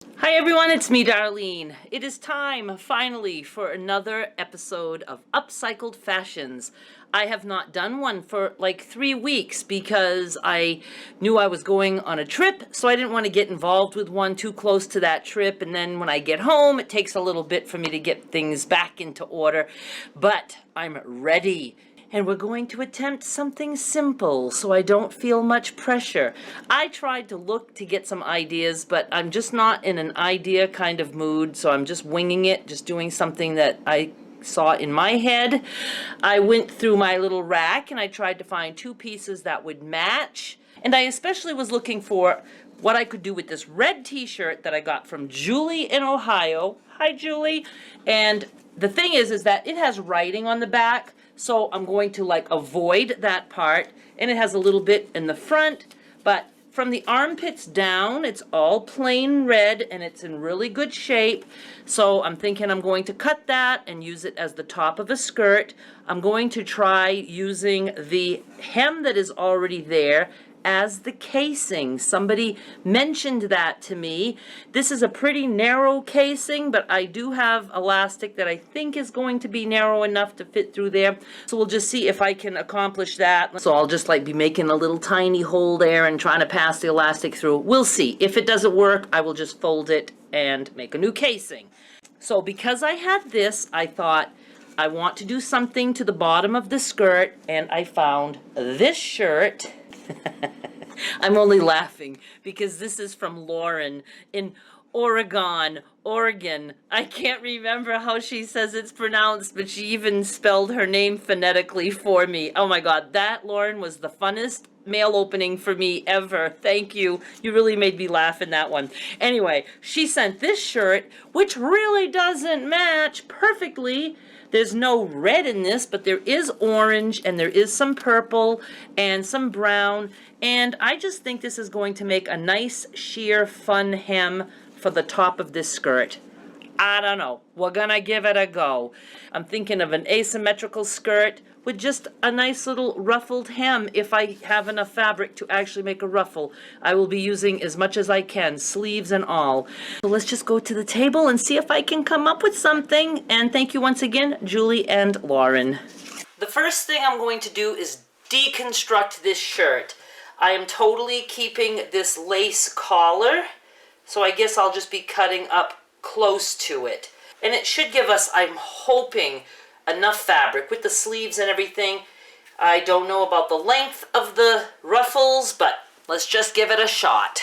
Hi everyone, it's me, Darlene. It is time, finally, for another episode of Upcycled Fashions. I have not done one for like 3 weeks because I knew I was going on a trip, so I didn't want to get involved with one too close to that trip, and then when I get home, it takes a little bit for me to get things back into order. But I'm ready. And we're going to attempt something simple so I don't feel much pressure. I tried to look to get some ideas, but I'm just not in an idea kind of mood, so I'm just winging it, just doing something that I saw in my head. I went through my little rack and I tried to find 2 pieces that would match. And I especially was looking for what I could do with this red t-shirt that I got from Julie in Ohio. Hi, Julie. And the thing is that it has writing on the back, so I'm going to like avoid that part, and it has a little bit in the front, but from the armpits down, it's all plain red and it's in really good shape. So I'm thinking I'm going to cut that and use it as the top of a skirt. I'm going to try using the hem that is already there as the casing. Somebody mentioned that to me. This is a pretty narrow casing, but I do have elastic that I think is going to be narrow enough to fit through there. So we'll just see if I can accomplish that. So I'll just like be making a little tiny hole there and trying to pass the elastic through. We'll see. If it doesn't work, I will just fold it and make a new casing. So because I had this, I thought I want to do something to the bottom of the skirt, and I found this shirt. I'm only laughing because this is from Lawren in Oregon. I can't remember how she says it's pronounced, but she even spelled her name phonetically for me. Oh my God, that, Lawren, was the funnest mail opening for me ever. Thank you. You really made me laugh in that one. Anyway, she sent this shirt, which really doesn't match perfectly. There's no red in this, but there is orange and there is some purple and some brown. And I just think this is going to make a nice, sheer, fun hem for the top of this skirt. I don't know. We're gonna give it a go. I'm thinking of an asymmetrical skirt with just a nice little ruffled hem if I have enough fabric to actually make a ruffle. I will be using as much as I can, sleeves and all. So let's just go to the table and see if I can come up with something. And thank you once again, Julie and Lawren. The first thing I'm going to do is deconstruct this shirt. I am totally keeping this lace collar, so I guess I'll just be cutting up close to it. And it should give us, I'm hoping, enough fabric with the sleeves and everything. I don't know about the length of the ruffles, but let's just give it a shot.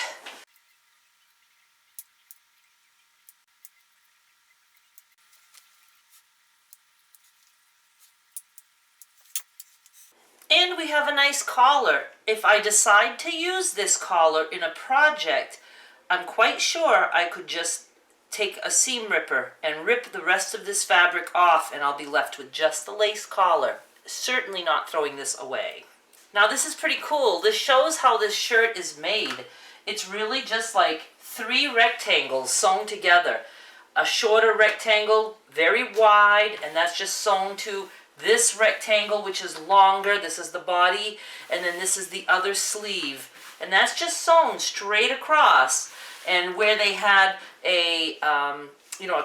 And we have a nice collar. If I decide to use this collar in a project, I'm quite sure I could just take a seam ripper and rip the rest of this fabric off, and I'll be left with just the lace collar. Certainly not throwing this away. Now this is pretty cool. This shows how this shirt is made. It's really just like 3 rectangles sewn together. A shorter rectangle, very wide, and that's just sewn to this rectangle, which is longer. This is the body, and then this is the other sleeve. And that's just sewn straight across. And where they had a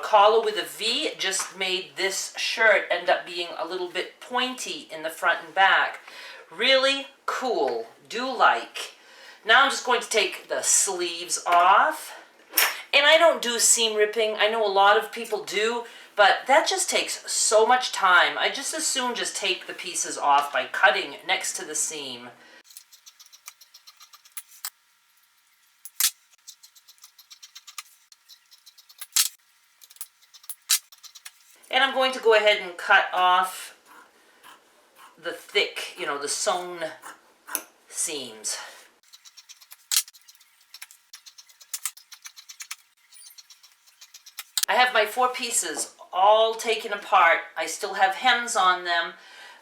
collar with a V, it just made this shirt end up being a little bit pointy in the front and back. Really cool. Do like. Now I'm just going to take the sleeves off. And I don't do seam ripping. I know a lot of people do, but that just takes so much time. I just as soon just take the pieces off by cutting next to the seam. And I'm going to go ahead and cut off the thick, the sewn seams. I have my 4 pieces all taken apart. I still have hems on them.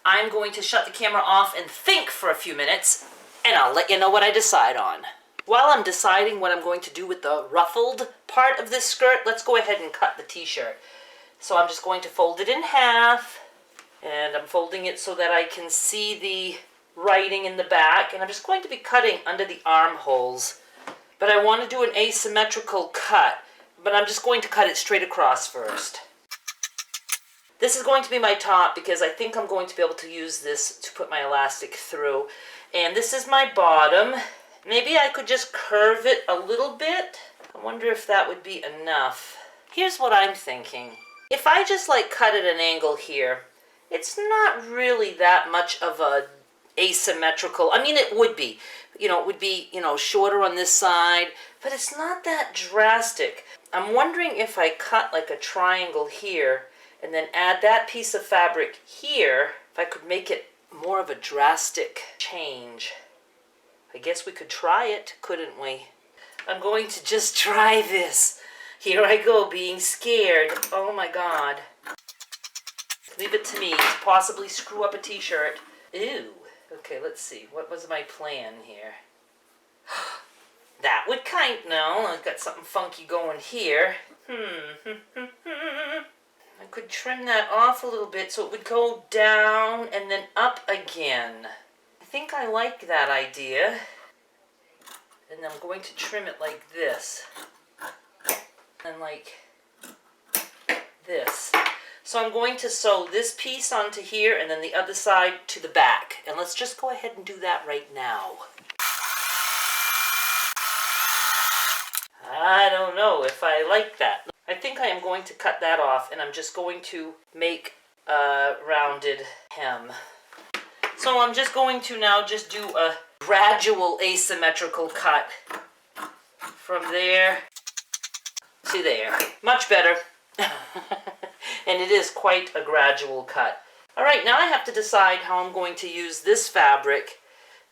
I'm going to shut the camera off and think for a few minutes, and I'll let you know what I decide on. While I'm deciding what I'm going to do with the ruffled part of this skirt, let's go ahead and cut the t-shirt. So I'm just going to fold it in half, and I'm folding it so that I can see the writing in the back, and I'm just going to be cutting under the armholes. But I want to do an asymmetrical cut but I'm just going to cut it straight across first. This is going to be my top because I think I'm going to be able to use this to put my elastic through. And this is my bottom. Maybe I could just curve it a little bit. I wonder if that would be enough. Here's what I'm thinking. If I just like cut at an angle here, it's not really that much of a asymmetrical. I mean, it would be. It would be, shorter on this side, but it's not that drastic. I'm wondering if I cut like a triangle here and then add that piece of fabric here, if I could make it more of a drastic change. I guess we could try it, couldn't we? I'm going to just try this. Here I go, being scared. Oh my God. Leave it to me to possibly screw up a t-shirt. Ew. Okay, let's see. What was my plan here? That would no, I've got something funky going here. I could trim that off a little bit so it would go down and then up again. I think I like that idea. And I'm going to trim it like this. And like this. So I'm going to sew this piece onto here and then the other side to the back. And let's just go ahead and do that right now. I don't know if I like that. I think I am going to cut that off and I'm just going to make a rounded hem. So I'm just going to now just do a gradual asymmetrical cut from there to there. Much better. And it is quite a gradual cut. All right, now I have to decide how I'm going to use this fabric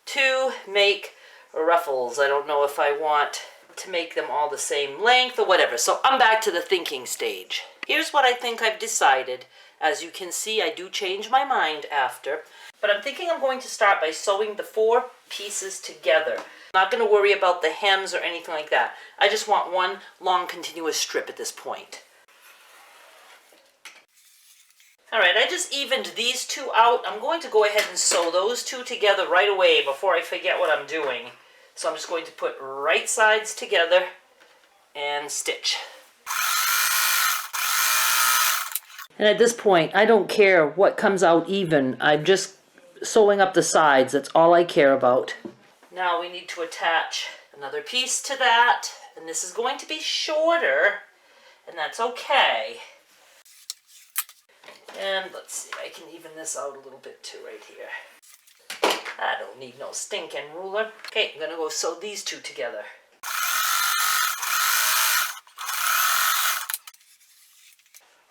to make ruffles. I don't know if I want to make them all the same length or whatever. So I'm back to the thinking stage. Here's what I think I've decided. As you can see, I do change my mind after. But I'm thinking I'm going to start by sewing the 4 pieces together. I'm not going to worry about the hems or anything like that. I just want one long continuous strip at this point. Alright, I just evened these 2 out. I'm going to go ahead and sew those 2 together right away before I forget what I'm doing. So I'm just going to put right sides together and stitch. And at this point, I don't care what comes out even. I'm just sewing up the sides. That's all I care about. Now we need to attach another piece to that. And this is going to be shorter, and that's okay. And let's see, I can even this out a little bit too right here. I don't need no stinking ruler. Okay, I'm gonna go sew these 2 together.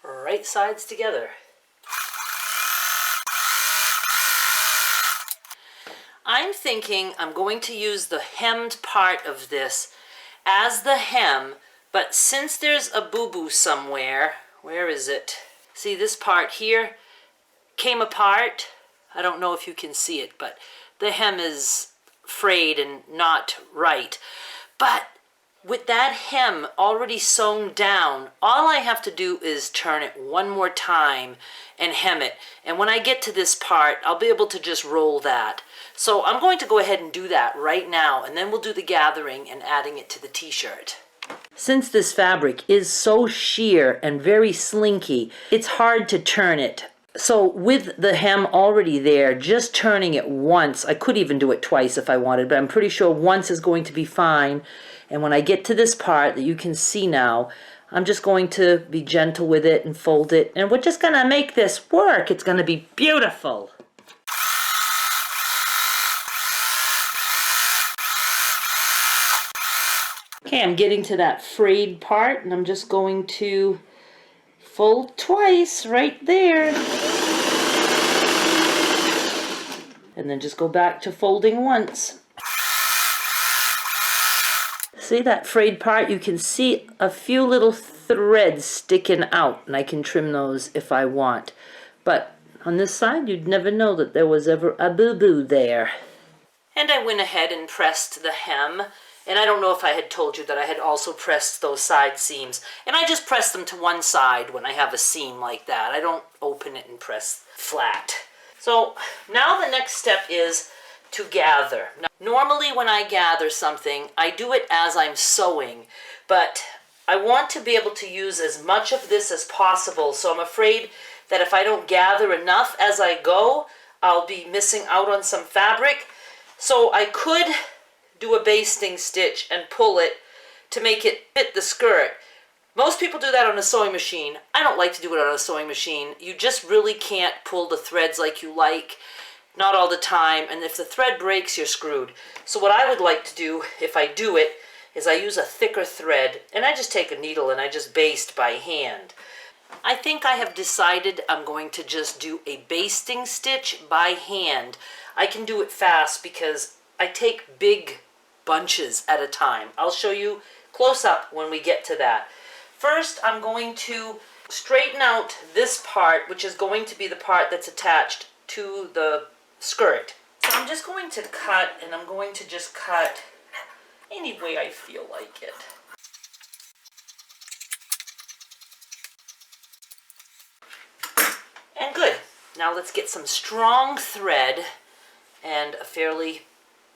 Right sides together. I'm thinking I'm going to use the hemmed part of this as the hem, but since there's a boo-boo somewhere, where is it? See, this part here came apart. I don't know if you can see it, but the hem is frayed and not right. But with that hem already sewn down, all I have to do is turn it one more time and hem it. And when I get to this part, I'll be able to just roll that. So I'm going to go ahead and do that right now, and then we'll do the gathering and adding it to the t-shirt. Since this fabric is so sheer and very slinky, it's hard to turn it. So with the hem already there, just turning it once, I could even do it twice if I wanted, but I'm pretty sure once is going to be fine. And when I get to this part that you can see now, I'm just going to be gentle with it and fold it, and we're just gonna make this work. It's gonna be beautiful. Okay, I'm getting to that frayed part, and I'm just going to fold twice right there. And then just go back to folding once. See that frayed part? You can see a few little threads sticking out, and I can trim those if I want. But on this side, you'd never know that there was ever a boo-boo there. And I went ahead and pressed the hem. And I don't know if I had told you that I had also pressed those side seams. And I just press them to one side when I have a seam like that. I don't open it and press flat. So now the next step is to gather. Now, normally when I gather something, I do it as I'm sewing. But I want to be able to use as much of this as possible, so I'm afraid that if I don't gather enough as I go, I'll be missing out on some fabric. So I could do a basting stitch and pull it to make it fit the skirt. Most people do that on a sewing machine. I don't like to do it on a sewing machine. You just really can't pull the threads like you like, not all the time, and if the thread breaks, you're screwed. So what I would like to do, if I do it, is I use a thicker thread, and I just take a needle and I just baste by hand. I think I have decided I'm going to just do a basting stitch by hand. I can do it fast because I take big bunches at a time. I'll show you close up when we get to that. First, I'm going to straighten out this part, which is going to be the part that's attached to the skirt. So I'm just going to cut, and I'm going to just cut any way I feel like it. And good. Now let's get some strong thread and a fairly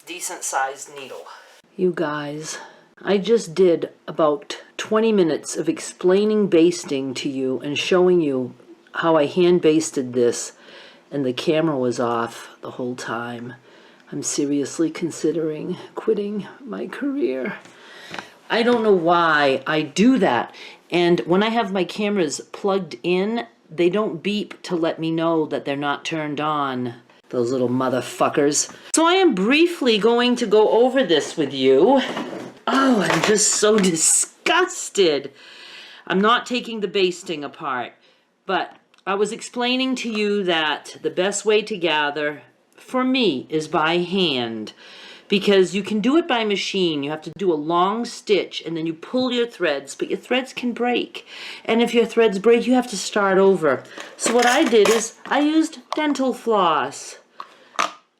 decent sized needle. You guys, I just did about 20 minutes of explaining basting to you and showing you how I hand basted this, and the camera was off the whole time. I'm seriously considering quitting my career. I don't know why I do that. And when I have my cameras plugged in, they don't beep to let me know that they're not turned on. Those little motherfuckers. So I am briefly going to go over this with you. Oh, I'm just so disgusted. I'm not taking the basting apart, but I was explaining to you that the best way to gather for me is by hand, because you can do it by machine. You have to do a long stitch and then you pull your threads, but your threads can break. And if your threads break, you have to start over. So what I did is I used dental floss.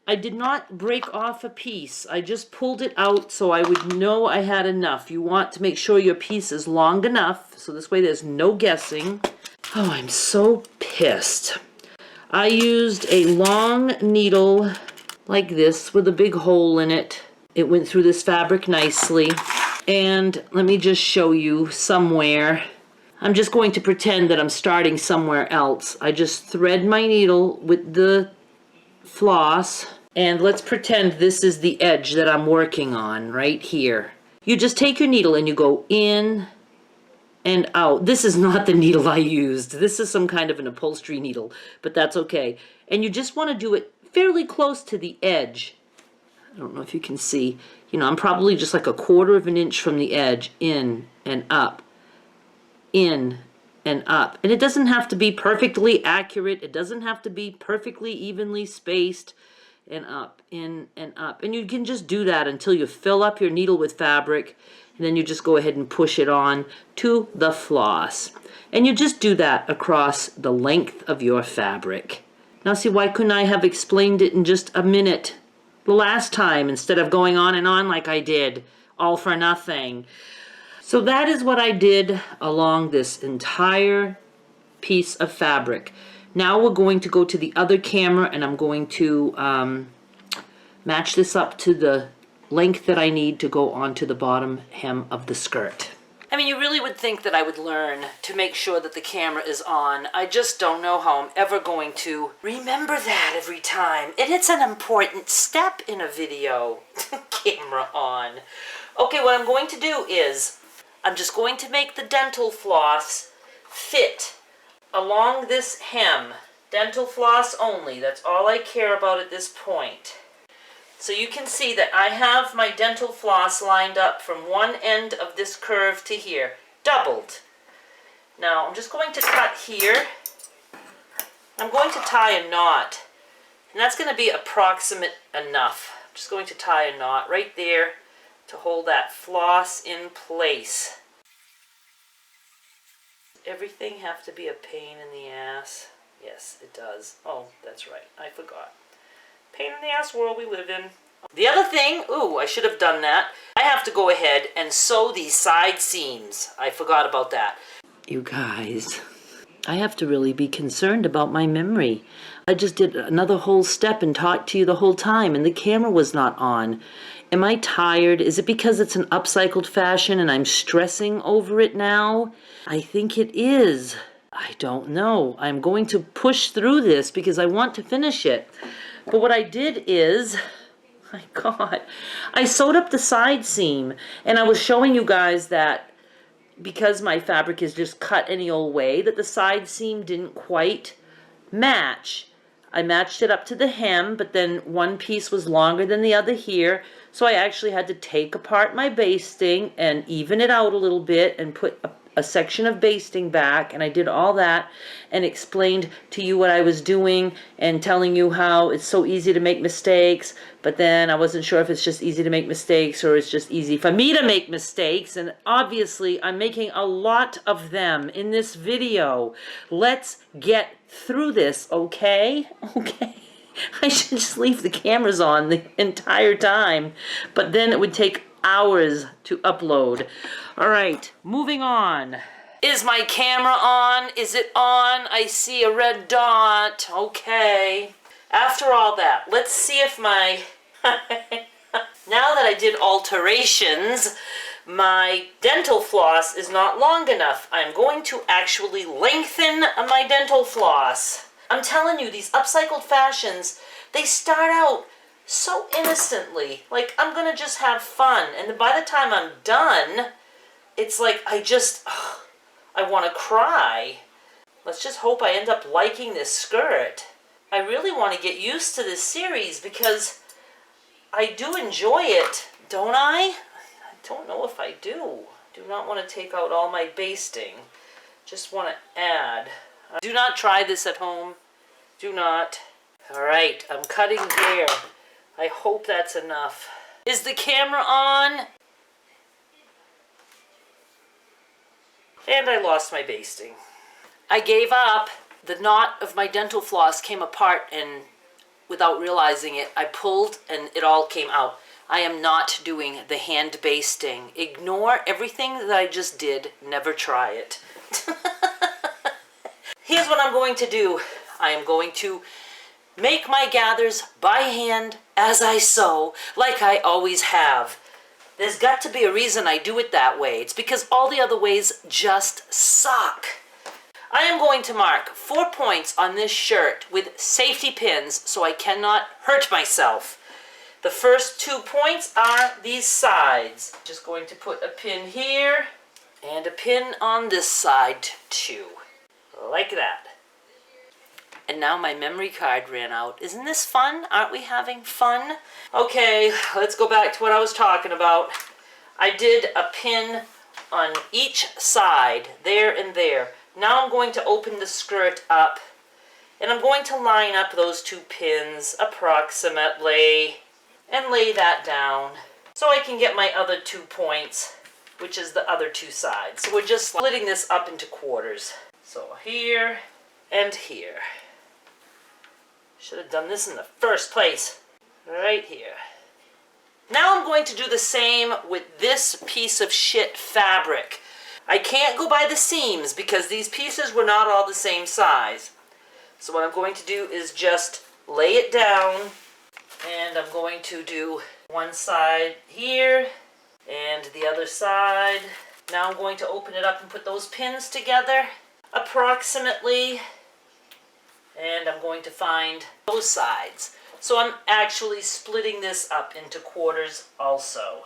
I did not break off a piece. I just pulled it out so I would know I had enough. You want to make sure your piece is long enough, so this way there's no guessing. Oh, I'm so pissed. I used a long needle like this with a big hole in it. It went through this fabric nicely. And let me just show you somewhere. I'm just going to pretend that I'm starting somewhere else. I just thread my needle with the floss, and let's pretend this is the edge that I'm working on right here. You just take your needle and you go in and out. This is not the needle I used. This is some kind of an upholstery needle, but that's okay. And you just want to do it fairly close to the edge. I don't know if you can see. You know, I'm probably just like a 1/4 of an inch from the edge, in and up, in and up. And it doesn't have to be perfectly accurate. It doesn't have to be perfectly evenly spaced, and up, in and up. And you can just do that until you fill up your needle with fabric, and then you just go ahead and push it on to the floss. And you just do that across the length of your fabric. Now see, why couldn't I have explained it in just a minute the last time instead of going on and on like I did, all for nothing? So that is what I did along this entire piece of fabric. Now we're going to go to the other camera, and I'm going to match this up to the length that I need to go onto the bottom hem of the skirt. I mean, you really would think that I would learn to make sure that the camera is on. I just don't know how I'm ever going to remember that every time. And it's an important step in a video. Camera on. Okay, what I'm going to do is I'm just going to make the dental floss fit along this hem. Dental floss only. That's all I care about at this point. So you can see that I have my dental floss lined up from one end of this curve to here, doubled. Now I'm just going to cut here. I'm going to tie a knot, and that's going to be approximate enough. I'm just going to tie a knot right there to hold that floss in place. Everything have to be a pain in the ass? Yes, it does. Oh, that's right. I forgot. Pain in the ass world we live in. The other thing, ooh, I should have done that. I have to go ahead and sew these side seams. I forgot about that. You guys, I have to really be concerned about my memory. I just did another whole step and talked to you the whole time, and the camera was not on. Am I tired? Is it because it's an upcycled fashion and I'm stressing over it now? I think it is. I don't know. I'm going to push through this because I want to finish it. But what I did is, my God, I sewed up the side seam, and I was showing you guys that because my fabric is just cut any old way, that the side seam didn't quite match. I matched it up to the hem, but then one piece was longer than the other here, so I actually had to take apart my basting and even it out a little bit and put a section of basting back, and I did all that and explained to you what I was doing and telling you how it's so easy to make mistakes, but then I wasn't sure if it's just easy to make mistakes or it's just easy for me to make mistakes, and obviously I'm making a lot of them in this video. Let's get through this, okay? Okay. I should just leave the cameras on the entire time, but then it would take hours to upload. All right, moving on. Is my camera on? Is it on? I see a red dot. Okay. After all that, let's see if my... Now that I did alterations, my dental floss is not long enough. I'm going to actually lengthen my dental floss. I'm telling you, these Upcycled Fashions, they start out so innocently. Like, I'm gonna just have fun. And by the time I'm done, it's like I want to cry. Let's just hope I end up liking this skirt. I really want to get used to this series because I do enjoy it, don't I? I don't know if I do. Do not want to take out all my basting. Just want to add. Do not try this at home. Do not. All right, I'm cutting there. I hope that's enough. Is the camera on? And I lost my basting. I gave up. The knot of my dental floss came apart, and without realizing it, I pulled and it all came out. I am not doing the hand basting. Ignore everything that I just did. Never try it. Here's what I'm going to do. I am going to make my gathers by hand as I sew, like I always have. There's got to be a reason I do it that way. It's because all the other ways just suck. I am going to mark 4 points on this shirt with safety pins so I cannot hurt myself. The first 2 points are these sides. Just going to put a pin here and a pin on this side too. Like that. And now my memory card ran out. Isn't this fun? Aren't we having fun? Okay, let's go back to what I was talking about. I did a pin on each side, there and there. Now I'm going to open the skirt up, and I'm going to line up those 2 pins approximately, and lay that down, so I can get my other 2 points, which is the other 2 sides. So we're just splitting this up into quarters. So here and here. Should have done this in the first place. Right here. Now I'm going to do the same with this piece of shit fabric. I can't go by the seams because these pieces were not all the same size. So what I'm going to do is just lay it down, and I'm going to do one side here and the other side. Now I'm going to open it up and put those pins together approximately, and I'm going to find those sides. So I'm actually splitting this up into quarters also.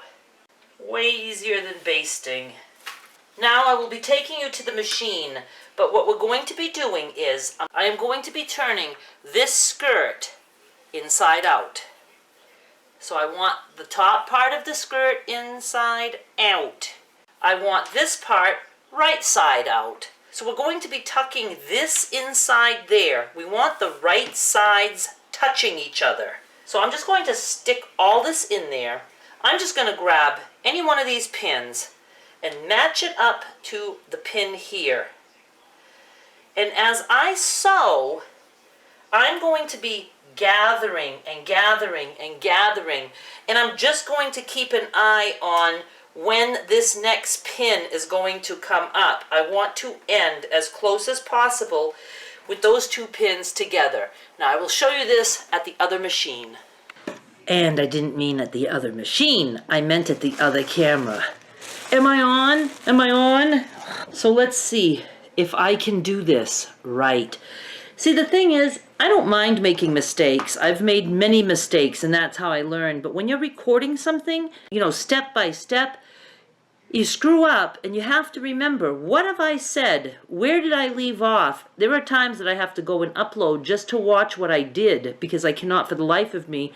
Way easier than basting. Now I will be taking you to the machine, but what we're going to be doing is I am going to be turning this skirt inside out. So I want the top part of the skirt inside out. I want this part right side out. So we're going to be tucking this inside there. We want the right sides touching each other. So I'm just going to stick all this in there. I'm just going to grab any one of these pins and match it up to the pin here. And as I sew, I'm going to be gathering and gathering and gathering, and I'm just going to keep an eye on when this next pin is going to come up. I want to end as close as possible with those 2 pins together. Now I will show you this at the other machine. And I didn't mean at the other machine. I meant at the other camera. Am I on? Am I on? So let's see if I can do this right. See, the thing is, I don't mind making mistakes. I've made many mistakes, and that's how I learn. But when you're recording something, you know, step by step, you screw up, and you have to remember, what have I said? Where did I leave off? There are times that I have to go and upload just to watch what I did, because I cannot for the life of me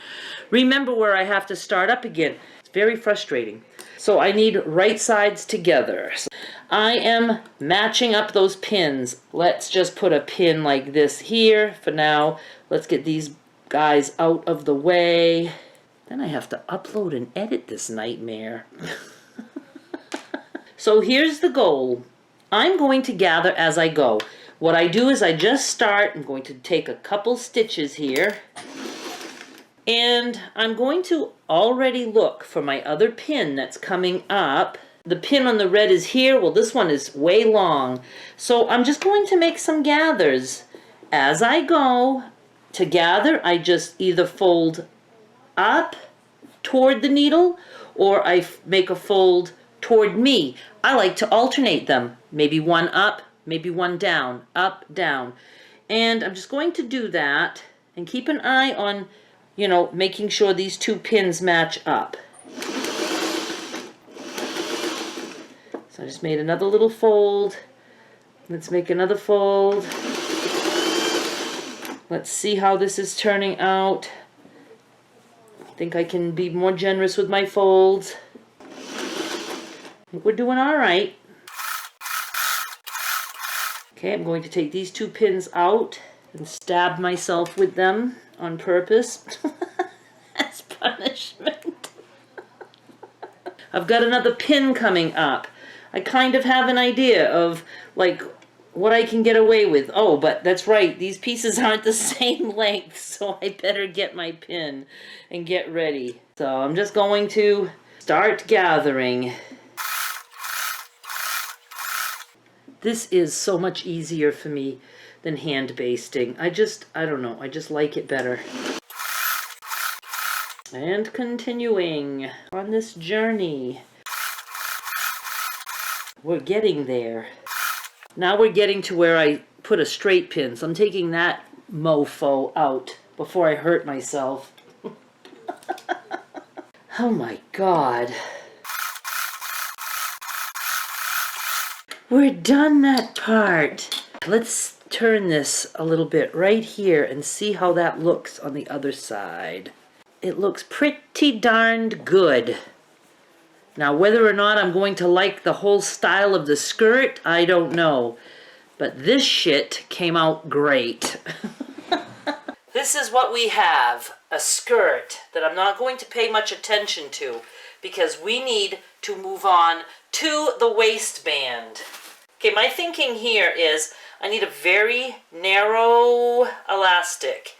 remember where I have to start up again. It's very frustrating. So I need right sides together. So I am matching up those pins. Let's just put a pin like this here for now. Let's get these guys out of the way. Then I have to upload and edit this nightmare. So here's the goal. I'm going to gather as I go. What I do is I just start. I'm going to take a couple stitches here. And I'm going to already look for my other pin that's coming up. The pin on the red is here. Well, this one is way long. So I'm just going to make some gathers. As I go to gather, I just either fold up toward the needle or I make a fold toward me. I like to alternate them. Maybe one up, maybe one down, up, down. And I'm just going to do that and keep an eye on, you know, making sure these two pins match up. So I just made another little fold. Let's make another fold. Let's see how this is turning out. I think I can be more generous with my folds. I think we're doing all right. Okay, I'm going to take these two pins out and stab myself with them on purpose as punishment. I've got another pin coming up. I kind of have an idea of like what I can get away with. Oh, but that's right, these pieces aren't the same length, so I better get my pin and get ready. So I'm just going to start gathering. This is so much easier for me than hand basting. I don't know, I just like it better. And continuing on this journey. We're getting there. Now we're getting to where I put a straight pin, so I'm taking that mofo out before I hurt myself. Oh my God. We're done that part. Let's turn this a little bit right here and see how that looks on the other side. It looks pretty darned good. Now, whether or not I'm going to like the whole style of the skirt, I don't know. But this shit came out great. This is what we have, a skirt that I'm not going to pay much attention to because we need to move on to the waistband. Okay, my thinking here is I need a very narrow elastic.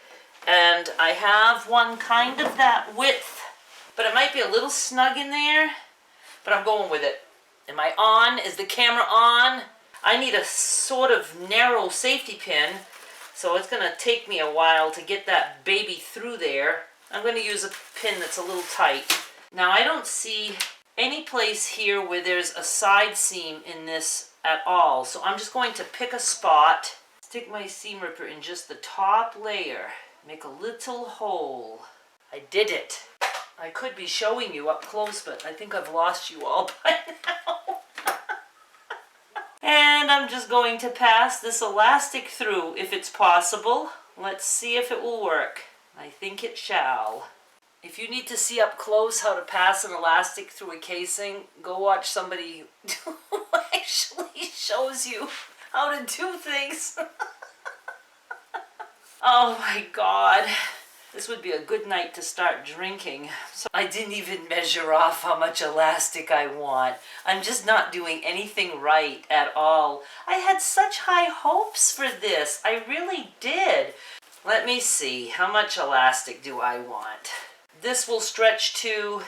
And I have one kind of that width, but it might be a little snug in there. But I'm going with it. Am I on? Is the camera on? I need a sort of narrow safety pin, so it's going to take me a while to get that baby through there. I'm going to use a pin that's a little tight. Now I don't see any place here where there's a side seam in this at all, so I'm just going to pick a spot, stick my seam ripper in just the top layer, make a little hole. I did it. I could be showing you up close, but I think I've lost you all by now. And I'm just going to pass this elastic through if it's possible. Let's see if it will work. I think it shall. If you need to see up close how to pass an elastic through a casing, go watch somebody who actually shows you how to do things. Oh my God. This would be a good night to start drinking. So I didn't even measure off how much elastic I want. I'm just not doing anything right at all. I had such high hopes for this. I really did. Let me see. How much elastic do I want? This will stretch to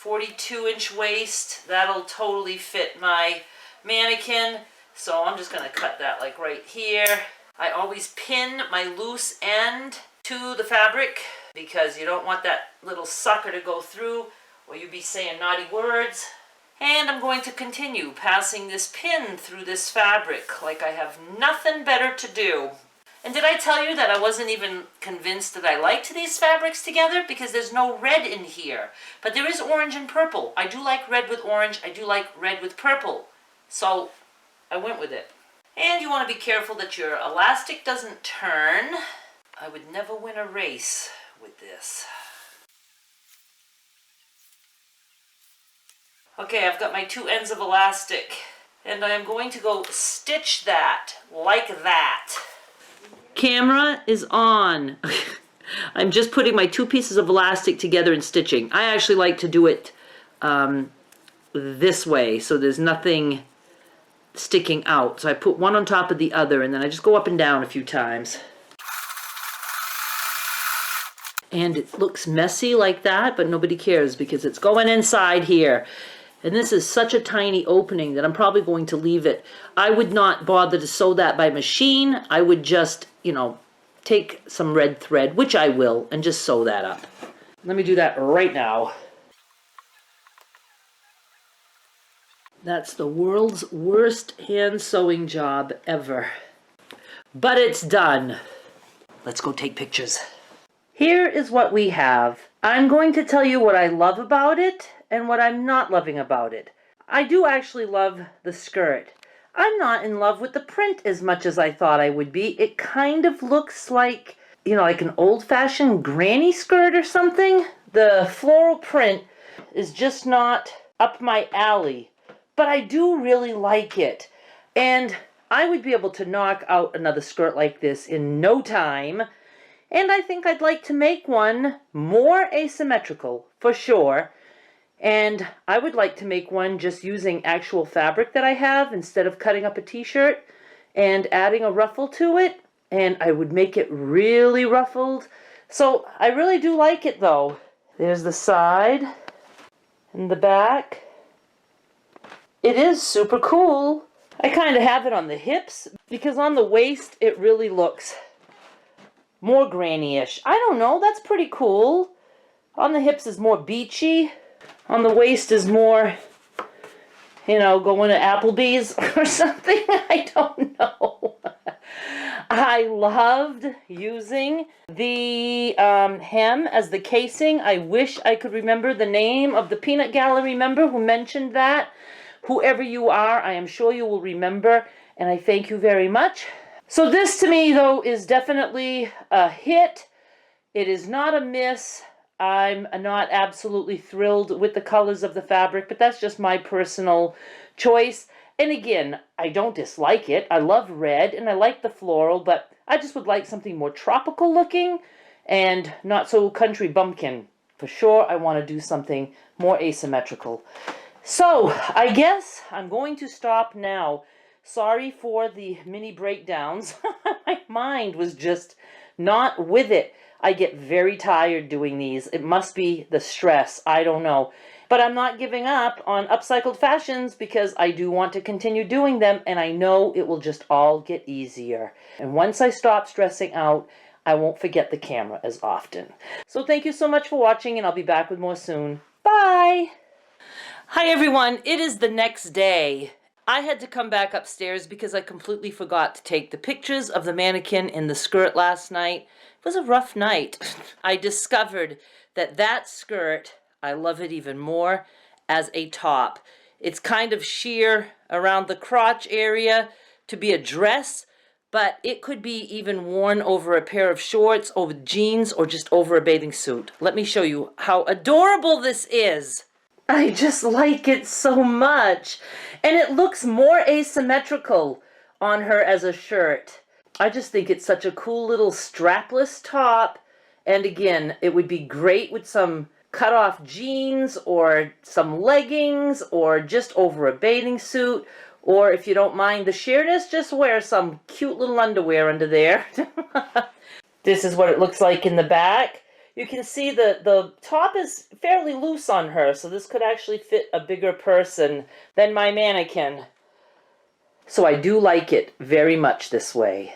42-inch waist. That'll totally fit my mannequin. So I'm just going to cut that like right here. I always pin my loose end to the fabric because you don't want that little sucker to go through or you be saying naughty words. And I'm going to continue passing this pin through this fabric like I have nothing better to do. And did I tell you that I wasn't even convinced that I liked these fabrics together? Because there's no red in here. But there is orange and purple. I do like red with orange. I do like red with purple. So I went with it. And you want to be careful that your elastic doesn't turn. I would never win a race with this. Okay, I've got my two ends of elastic. And I am going to go stitch that like that. Camera is on. I'm just putting my two pieces of elastic together and stitching. I actually like to do it this way, so there's nothing sticking out. So I put one on top of the other, and then I just go up and down a few times. And it looks messy like that, but nobody cares because it's going inside here. And this is such a tiny opening that I'm probably going to leave it. I would not bother to sew that by machine. I would just, take some red thread, which I will, and just sew that up. Let me do that right now. That's the world's worst hand sewing job ever. But it's done. Let's go take pictures. Here is what we have. I'm going to tell you what I love about it and what I'm not loving about it. I do actually love the skirt. I'm not in love with the print as much as I thought I would be. It kind of looks like, like an old-fashioned granny skirt or something. The floral print is just not up my alley, but I do really like it. And I would be able to knock out another skirt like this in no time. And I think I'd like to make one more asymmetrical, for sure. And I would like to make one just using actual fabric that I have instead of cutting up a t-shirt and adding a ruffle to it. And I would make it really ruffled. So I really do like it though. There's the side and the back. It is super cool. I kind of have it on the hips because on the waist it really looks more granny-ish. I don't know, that's pretty cool. On the hips is more beachy. On the waist is more, going to Applebee's or something. I don't know. I loved using the hem as the casing. I wish I could remember the name of the peanut gallery member who mentioned that. Whoever you are, I am sure you will remember, and I thank you very much. So this to me, though, is definitely a hit. It is not a miss. I'm not absolutely thrilled with the colors of the fabric, but that's just my personal choice. And again, I don't dislike it. I love red and I like the floral, but I just would like something more tropical looking and not so country bumpkin. For sure, I want to do something more asymmetrical. So I guess I'm going to stop now. Sorry for the mini breakdowns. My mind was just not with it. I get very tired doing these. It must be the stress. I don't know. But I'm not giving up on Upcycled Fashions because I do want to continue doing them, and I know it will just all get easier. And once I stop stressing out, I won't forget the camera as often. So thank you so much for watching, and I'll be back with more soon. Bye! Hi everyone, it is the next day. I had to come back upstairs because I completely forgot to take the pictures of the mannequin in the skirt last night. It was a rough night. I discovered that skirt, I love it even more as a top. It's kind of sheer around the crotch area to be a dress, but it could be even worn over a pair of shorts, over jeans, or just over a bathing suit. Let me show you how adorable this is. I just like it so much. And it looks more asymmetrical on her as a shirt. I just think it's such a cool little strapless top. And again, it would be great with some cut-off jeans or some leggings or just over a bathing suit. Or if you don't mind the sheerness, just wear some cute little underwear under there. This is what it looks like in the back. You can see the top is fairly loose on her, so this could actually fit a bigger person than my mannequin. So I do like it very much this way.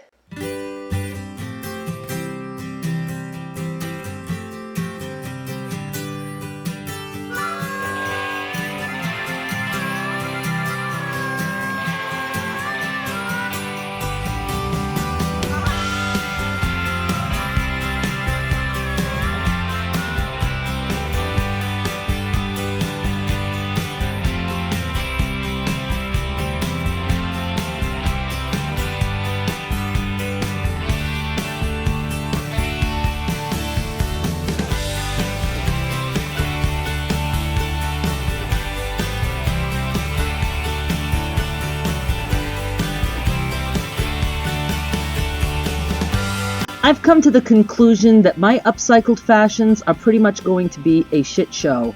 I've come to the conclusion that my upcycled fashions are pretty much going to be a shit show.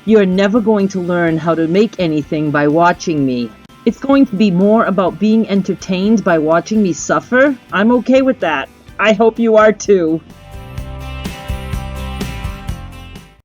You're never going to learn how to make anything by watching me. It's going to be more about being entertained by watching me suffer. I'm okay with that. I hope you are too.